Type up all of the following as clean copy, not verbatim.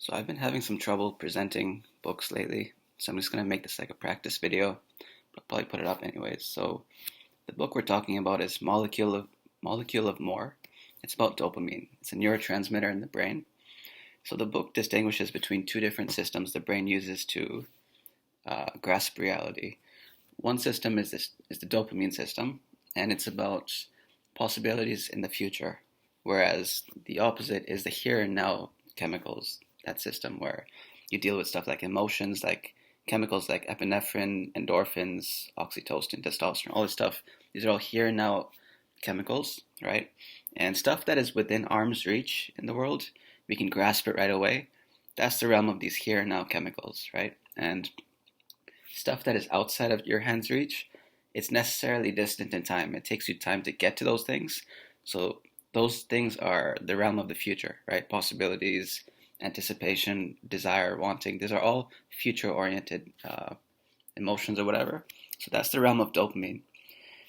So I've been having some trouble presenting books lately, so I'm just gonna make this like a practice video. I'll probably put it up anyways. So the book we're talking about is Molecule of More. It's about dopamine. It's a neurotransmitter in the brain. So the book distinguishes between two different systems the brain uses to grasp reality. One system is the dopamine system, and it's about possibilities in the future, whereas the opposite is the here and now chemicals, that system where you deal with stuff like emotions, like chemicals like epinephrine, endorphins, oxytocin, testosterone, all this stuff. These are all here and now chemicals, right? And stuff that is within arm's reach in the world, we can grasp it right away. That's the realm of these here and now chemicals, right? And stuff that is outside of your hand's reach, it's necessarily distant in time. It takes you time to get to those things. So those things are the realm of the future, right? Possibilities, anticipation, desire, wanting. These are all future-oriented emotions or whatever. So that's the realm of dopamine.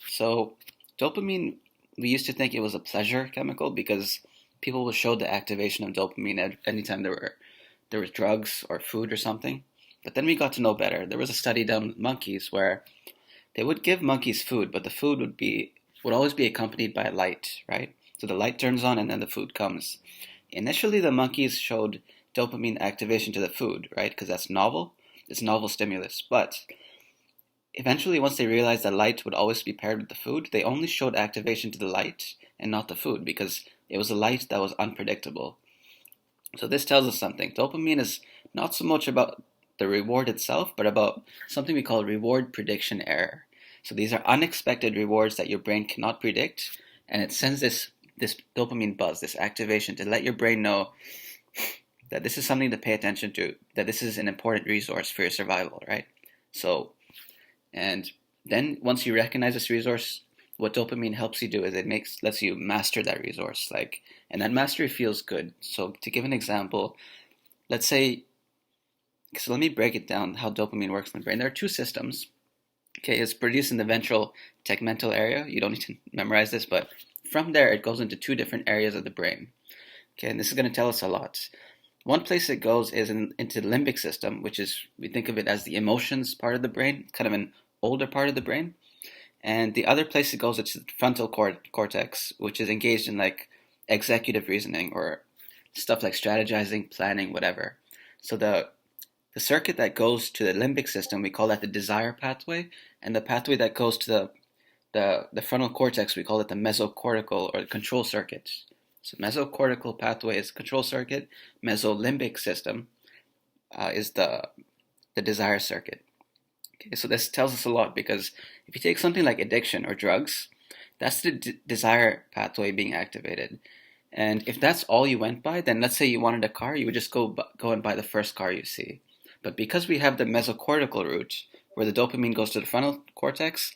So dopamine, we used to think it was a pleasure chemical because people would show the activation of dopamine anytime there was drugs or food or something. But then we got to know better. There was a study done with monkeys where they would give monkeys food, but the food would always be accompanied by a light, right? So the light turns on and then the food comes. Initially, the monkeys showed dopamine activation to the food, right? Because that's novel. It's novel stimulus. But eventually, once they realized that light would always be paired with the food, they only showed activation to the light and not the food because it was a light that was unpredictable. So this tells us something. Dopamine is not so much about the reward itself, but about something we call reward prediction error. So these are unexpected rewards that your brain cannot predict, and it sends this dopamine buzz, this activation to let your brain know that this is something to pay attention to, that this is an important resource for your survival, right? So, and then once you recognize this resource, what dopamine helps you do is lets you master that resource, and that mastery feels good. So to give an example, let's say, so let me break it down how dopamine works in the brain. There are two systems. Okay, it's produced in the ventral tegmental area. You don't need to memorize this, but from there it goes into two different areas of the brain. Okay, and this is going to tell us a lot. One place it goes is into the limbic system, which is, we think of it as the emotions part of the brain, kind of an older part of the brain. And the other place it goes is the frontal cortex, which is engaged in like executive reasoning or stuff like strategizing, planning, whatever. So the circuit that goes to the limbic system, we call that the desire pathway, and the pathway that goes to the frontal cortex, we call it the mesocortical or the control circuit. So mesocortical pathway is control circuit, mesolimbic system is the desire circuit. Okay, so this tells us a lot because if you take something like addiction or drugs, that's the desire pathway being activated. And if that's all you went by, then let's say you wanted a car, you would just go and buy the first car you see. But because we have the mesocortical route, where the dopamine goes to the frontal cortex,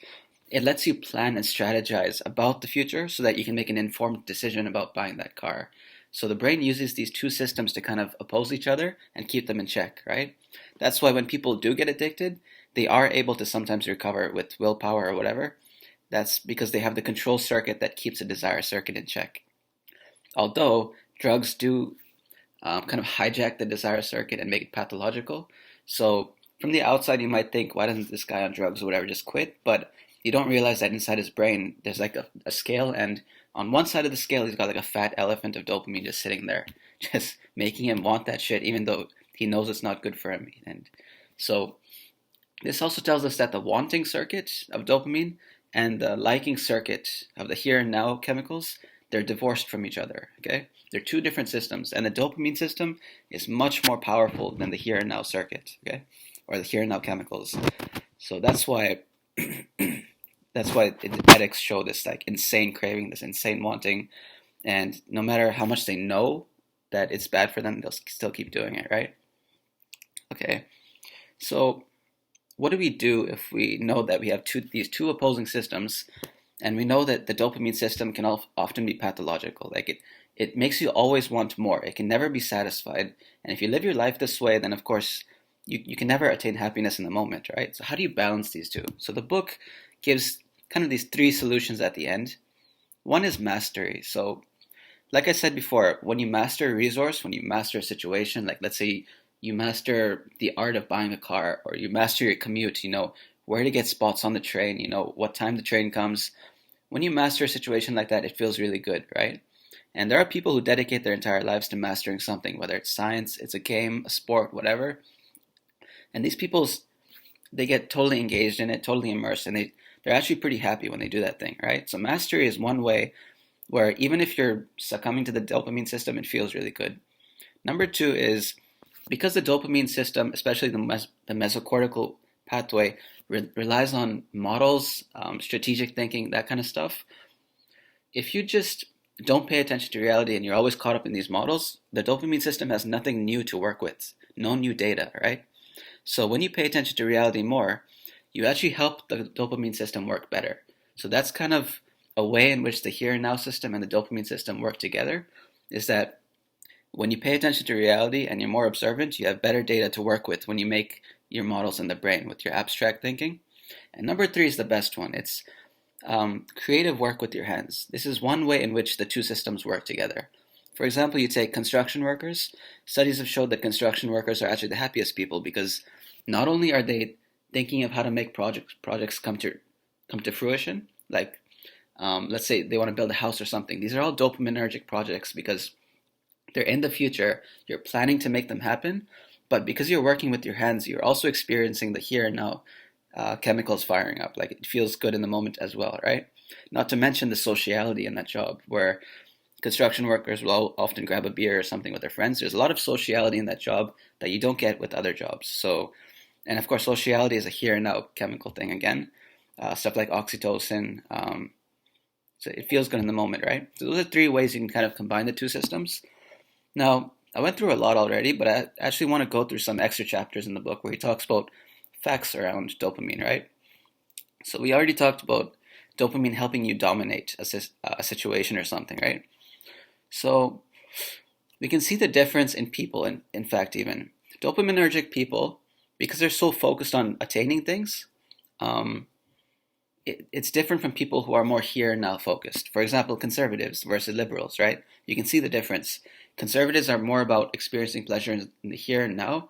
it lets you plan and strategize about the future so that you can make an informed decision about buying that car. So the brain uses these two systems to kind of oppose each other and keep them in check, right? That's why when people do get addicted, they are able to sometimes recover with willpower or whatever. That's because they have the control circuit that keeps the desire circuit in check. Although drugs do kind of hijack the desire circuit and make it pathological. So from the outside, you might think, why doesn't this guy on drugs or whatever just quit? But you don't realize that inside his brain, there's like a scale, and on one side of the scale, he's got like a fat elephant of dopamine just sitting there, just making him want that shit, even though he knows it's not good for him. And so this also tells us that the wanting circuit of dopamine and the liking circuit of the here and now chemicals, they're divorced from each other, okay? They're two different systems, and the dopamine system is much more powerful than the here and now circuit, okay? Or the here and now chemicals. So that's why addicts show this like insane craving, this insane wanting, and no matter how much they know that it's bad for them, they'll still keep doing it, right? Okay, so what do we do if we know that we have these two opposing systems, and we know that the dopamine system can often be pathological? Like it makes you always want more. It can never be satisfied. And if you live your life this way, then of course you can never attain happiness in the moment, right? So how do you balance these two? So the book gives kind of these three solutions at the end. One is mastery. So like I said before, when you master a resource, when you master a situation, like let's say you master the art of buying a car, or you master your commute, you know where to get spots on the train, you know what time the train comes. When you master a situation like that, it feels really good, right? And there are people who dedicate their entire lives to mastering something, whether it's science, it's a game, a sport, whatever. And these people, they get totally engaged in it, totally immersed, and they're actually pretty happy when they do that thing, right? So mastery is one way where even if you're succumbing to the dopamine system, it feels really good. Number two is because the dopamine system, especially the mesocortical pathway, relies on models, strategic thinking, that kind of stuff. If you just don't pay attention to reality and you're always caught up in these models, the dopamine system has nothing new to work with, no new data, right? So when you pay attention to reality more, you actually help the dopamine system work better. So that's kind of a way in which the here and now system and the dopamine system work together, is that when you pay attention to reality and you're more observant, you have better data to work with when you make your models in the brain with your abstract thinking. And number three is the best one. It's creative work with your hands. This is one way in which the two systems work together. For example, you take construction workers. Studies have showed that construction workers are actually the happiest people because not only are they thinking of how to make projects come to fruition, like let's say they want to build a house or something. These are all dopaminergic projects because they're in the future. You're planning to make them happen, but because you're working with your hands, you're also experiencing the here and now chemicals firing up. Like it feels good in the moment as well, right? Not to mention the sociality in that job, where construction workers will often grab a beer or something with their friends. There's a lot of sociality in that job that you don't get with other jobs. So, and of course, sociality is a here and now chemical thing again. Stuff like oxytocin. So it feels good in the moment, right? So those are three ways you can kind of combine the two systems. Now, I went through a lot already, but I actually want to go through some extra chapters in the book where he talks about facts around dopamine, right? So we already talked about dopamine helping you dominate a situation or something, right? So we can see the difference in people, in fact, even dopaminergic people, because they're so focused on attaining things, it's different from people who are more here and now focused. For example, conservatives versus liberals, right? You can see the difference. Conservatives are more about experiencing pleasure in the here and now,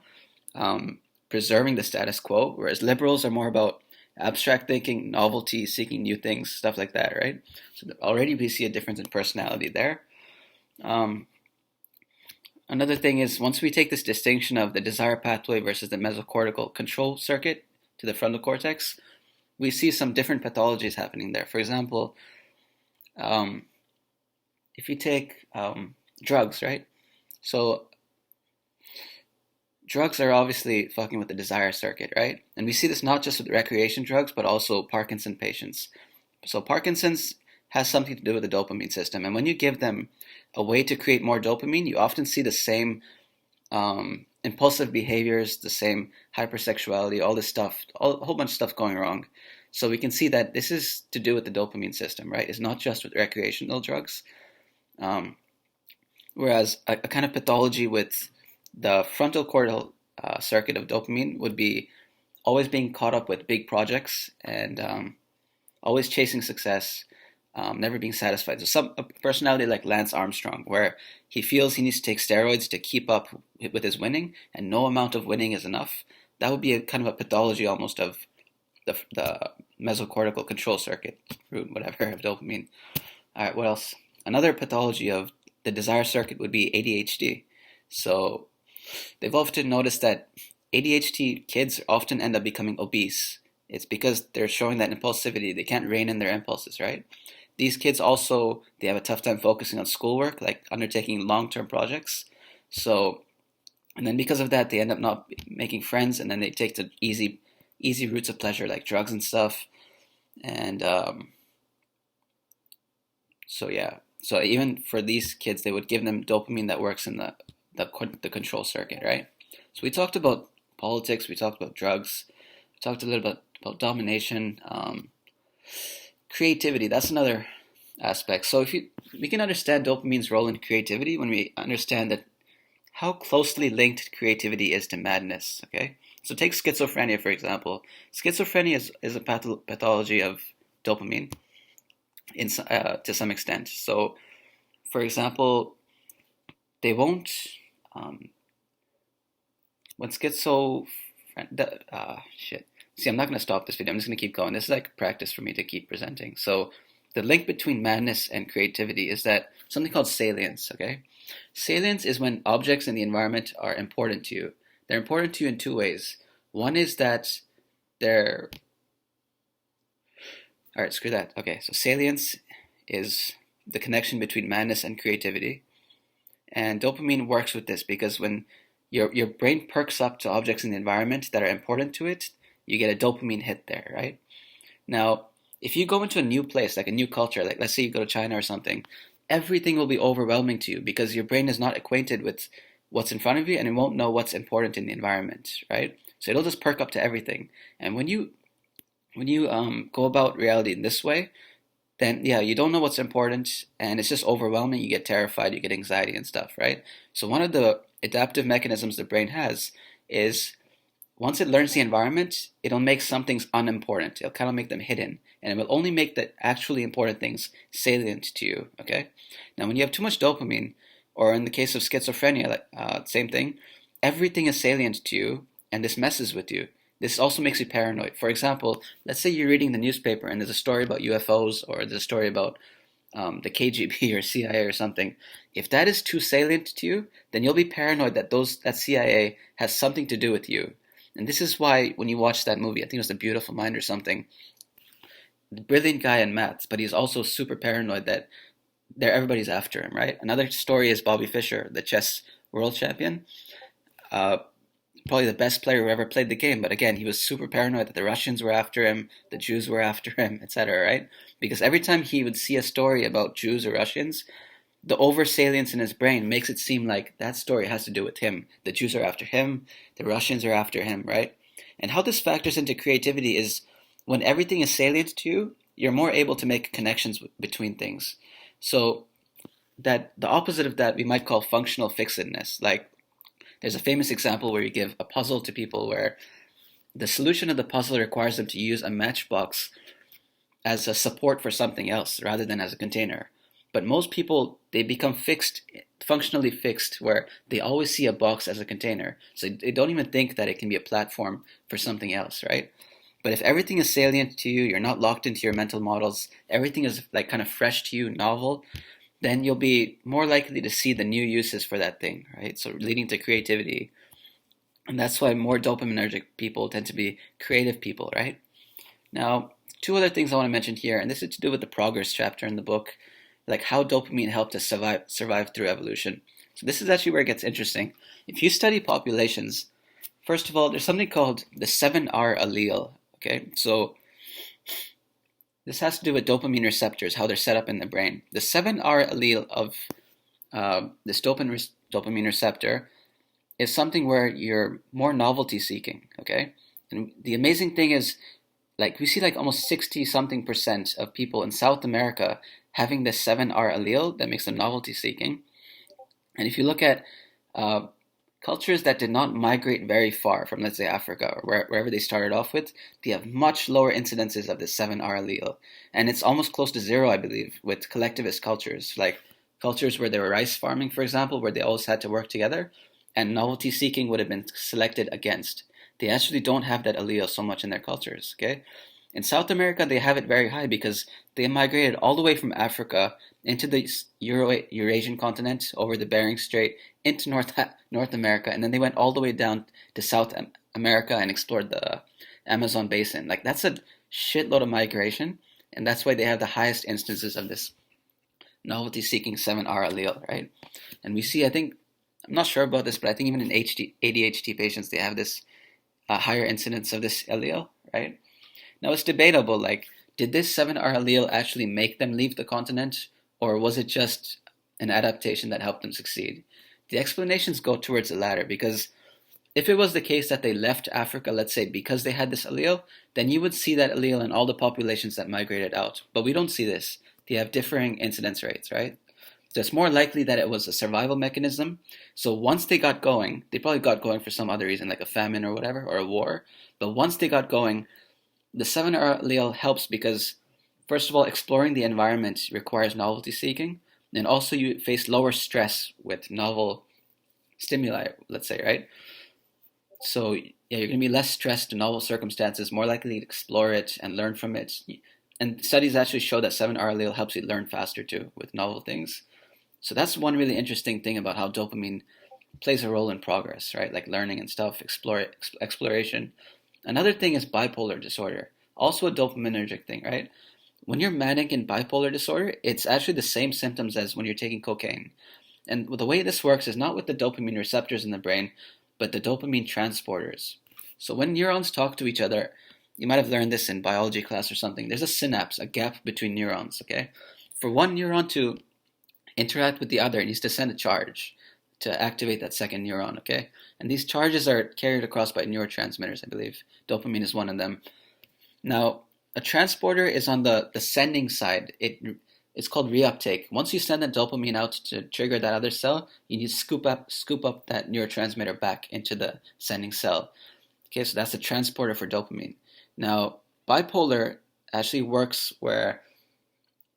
preserving the status quo, whereas liberals are more about abstract thinking, novelty, seeking new things, stuff like that, right? So already we see a difference in personality there. Another thing is once we take this distinction of the desire pathway versus the mesocortical control circuit to the frontal cortex, we see some different pathologies happening there. For example, if you take drugs, right? So drugs are obviously fucking with the desire circuit, right? And we see this not just with recreation drugs, but also Parkinson patients. So Parkinson's has something to do with the dopamine system. And when you give them a way to create more dopamine, you often see the same impulsive behaviors, the same hypersexuality, all this stuff, a whole bunch of stuff going wrong. So we can see that this is to do with the dopamine system, right? It's not just with recreational drugs. Whereas a kind of pathology with the frontal cortical circuit of dopamine would be always being caught up with big projects and always chasing success, never being satisfied. So a personality like Lance Armstrong, where he feels he needs to take steroids to keep up with his winning, and no amount of winning is enough. That would be a kind of a pathology almost of the mesocortical control circuit, root, whatever, of dopamine. All right, what else? Another pathology of the desire circuit would be ADHD. So they've often noticed that ADHD kids often end up becoming obese. It's because they're showing that impulsivity. They can't rein in their impulses, right? These kids also, they have a tough time focusing on schoolwork, like undertaking long-term projects. So, and then because of that, they end up not making friends, and then they take to easy routes of pleasure like drugs and stuff. And so yeah, so even for these kids, they would give them dopamine that works in the control circuit, right? So we talked about politics, we talked about drugs, we talked a little bit about domination, creativity. That's another aspect. So we can understand dopamine's role in creativity when we understand that how closely linked creativity is to madness. Okay, so take schizophrenia for example. Schizophrenia is a pathology of dopamine to some extent. So For example, they won't. Um, when schizo, shit. See, I'm not going to stop this video. I'm just going to keep going. This is like practice for me to keep presenting. So, the link between madness and creativity is that something called salience. Okay, salience is when objects in the environment are important to you. They're important to you in two ways. One is that they're all right. Screw that. Okay, so salience is the connection between madness and creativity. And dopamine works with this because when your brain perks up to objects in the environment that are important to it, you get a dopamine hit there, right? Now, if you go into a new place, like a new culture, like let's say you go to China or something, everything will be overwhelming to you because your brain is not acquainted with what's in front of you and it won't know what's important in the environment, right? So it'll just perk up to everything. And when you go about reality in this way, then yeah, you don't know what's important and it's just overwhelming. You get terrified, you get anxiety and stuff, right? So one of the adaptive mechanisms the brain has is once it learns the environment, it'll make some things unimportant. It'll kind of make them hidden and it will only make the actually important things salient to you, okay? Now, when you have too much dopamine, or in the case of schizophrenia, same thing, everything is salient to you and this messes with you. This also makes you paranoid. For example, let's say you're reading the newspaper and there's a story about UFOs or there's a story about the KGB or CIA or something. If that is too salient to you, then you'll be paranoid that that CIA has something to do with you. And this is why when you watch that movie, I think it was The Beautiful Mind or something, the brilliant guy in maths, but he's also super paranoid that everybody's after him, right? Another story is Bobby Fischer, the chess world champion. Uh, Probably the best player who ever played the game. But again, he was super paranoid that the Russians were after him, the Jews were after him, etc. Right? Because every time he would see a story about Jews or Russians, the oversalience in his brain makes it seem like that story has to do with him. The Jews are after him, the Russians are after him, right? And how this factors into creativity is when everything is salient to you, you're more able to make connections between things. So that the opposite of that we might call functional fixedness. Like there's a famous example where you give a puzzle to people where the solution of the puzzle requires them to use a matchbox as a support for something else rather than as a container. But most people, they become fixed, functionally fixed, where they always see a box as a container. So they don't even think that it can be a platform for something else, right? But if everything is salient to you, you're not locked into your mental models, everything is like kind of fresh to you, novel, then you'll be more likely to see the new uses for that thing, right? So leading to creativity. And that's why more dopaminergic people tend to be creative people, right? Now, two other things I want to mention here, and this is to do with the progress chapter in the book, like how dopamine helped us survive through evolution. So this is actually where it gets interesting. If you study populations, first of all, there's something called the 7R allele, okay? So this has to do with dopamine receptors, how they're set up in the brain. The 7R allele of this dopamine receptor is something where you're more novelty seeking, okay? And the amazing thing is, like, we see like almost 60 something percent of people in South America having this 7R allele that makes them novelty seeking. And if you look at cultures that did not migrate very far from, let's say, Africa or wherever they started off with, they have much lower incidences of the 7R allele. And it's almost close to zero, I believe, with collectivist cultures, like cultures where they were rice farming, for example, where they always had to work together, and novelty seeking would have been selected against. They actually don't have that allele so much in their cultures, okay? In South America, they have it very high because they migrated all the way from Africa into the Eurasian continent, over the Bering Strait, into North America, and then they went all the way down to South America and explored the Amazon basin. Like, that's a shitload of migration, and that's why they have the highest instances of this novelty-seeking 7R allele, right? And we see, I think, I'm not sure about this, but I think even in ADHD patients, they have this higher incidence of this allele, right? Now, it's debatable, like, did this 7R allele actually make them leave the continent, or was it just an adaptation that helped them succeed? The explanations go towards the latter, because if it was the case that they left Africa, let's say, because they had this allele, then you would see that allele in all the populations that migrated out. But we don't see this. They have differing incidence rates, right? So it's more likely that it was a survival mechanism. So once they got going, they probably got going for some other reason, like a famine or whatever, or a war. But once they got going, the 7R allele helps because, first of all, exploring the environment requires novelty seeking. And also you face lower stress with novel stimuli, let's say, right? So yeah, you're going to be less stressed in novel circumstances, more likely to explore it and learn from it. And studies actually show that 7-hour allele helps you learn faster too with novel things. So that's one really interesting thing about how dopamine plays a role in progress, right? Like learning and stuff, exploration. Another thing is bipolar disorder, also a dopaminergic thing, right? When you're manic in bipolar disorder, it's actually the same symptoms as when you're taking cocaine. And the way this works is not with the dopamine receptors in the brain, but the dopamine transporters. So when neurons talk to each other, you might have learned this in biology class or something. There's a synapse, a gap between neurons, okay? For one neuron to interact with the other, it needs to send a charge to activate that second neuron, okay? And these charges are carried across by neurotransmitters, I believe. Dopamine is one of them. Now, a transporter is on the sending side. It's called reuptake. Once you send the dopamine out to trigger that other cell, you need to scoop up that neurotransmitter back into the sending cell. Okay, so that's the transporter for dopamine. Now, bipolar actually works where,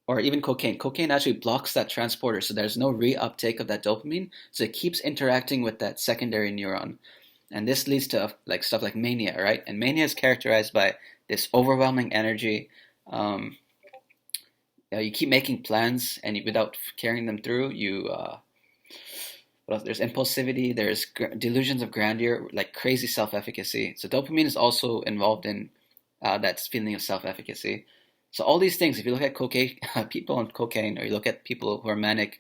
or even cocaine. Cocaine actually blocks that transporter, so there's no reuptake of that dopamine, so it keeps interacting with that secondary neuron. And this leads to like stuff like mania, right? And mania is characterized by this overwhelming energy. You keep making plans, and without carrying them through, there's impulsivity, there's delusions of grandeur, like crazy self-efficacy. So dopamine is also involved in that feeling of self-efficacy. So all these things, if you look at cocaine, people on cocaine, or you look at people who are manic,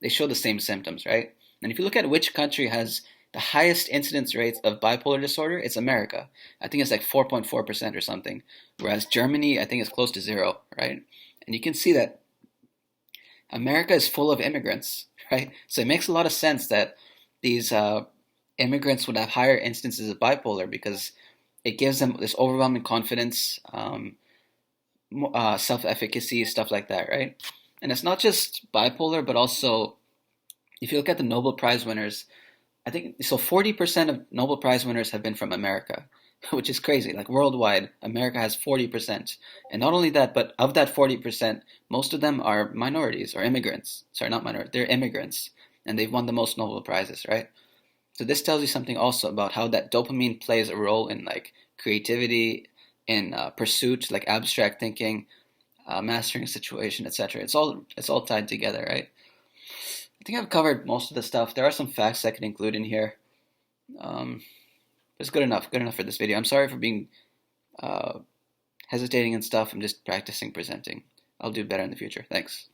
they show the same symptoms, right? And if you look at which country has the highest incidence rates of bipolar disorder, it's America. I think it's like 4.4% or something. Whereas Germany, I think it's close to zero, right? And you can see that America is full of immigrants, right? So it makes a lot of sense that these immigrants would have higher instances of bipolar because it gives them this overwhelming confidence, self-efficacy, stuff like that, right? And it's not just bipolar, but also if you look at the Nobel Prize winners, I think so 40% of Nobel Prize winners have been from America, which is crazy. Like worldwide, America has 40%. And not only that, but of that 40%, most of them are minorities or immigrants. Sorry, not minority, they're immigrants. And they've won the most Nobel Prizes, right? So this tells you something also about how that dopamine plays a role in like creativity, in pursuit, like abstract thinking, mastering a situation, etc. It's all tied together, right? I think I've covered most of the stuff. There are some facts I could include in here. Um, it's good enough for this video. I'm sorry for being hesitating and stuff. I'm just practicing presenting. I'll do better in the future. Thanks.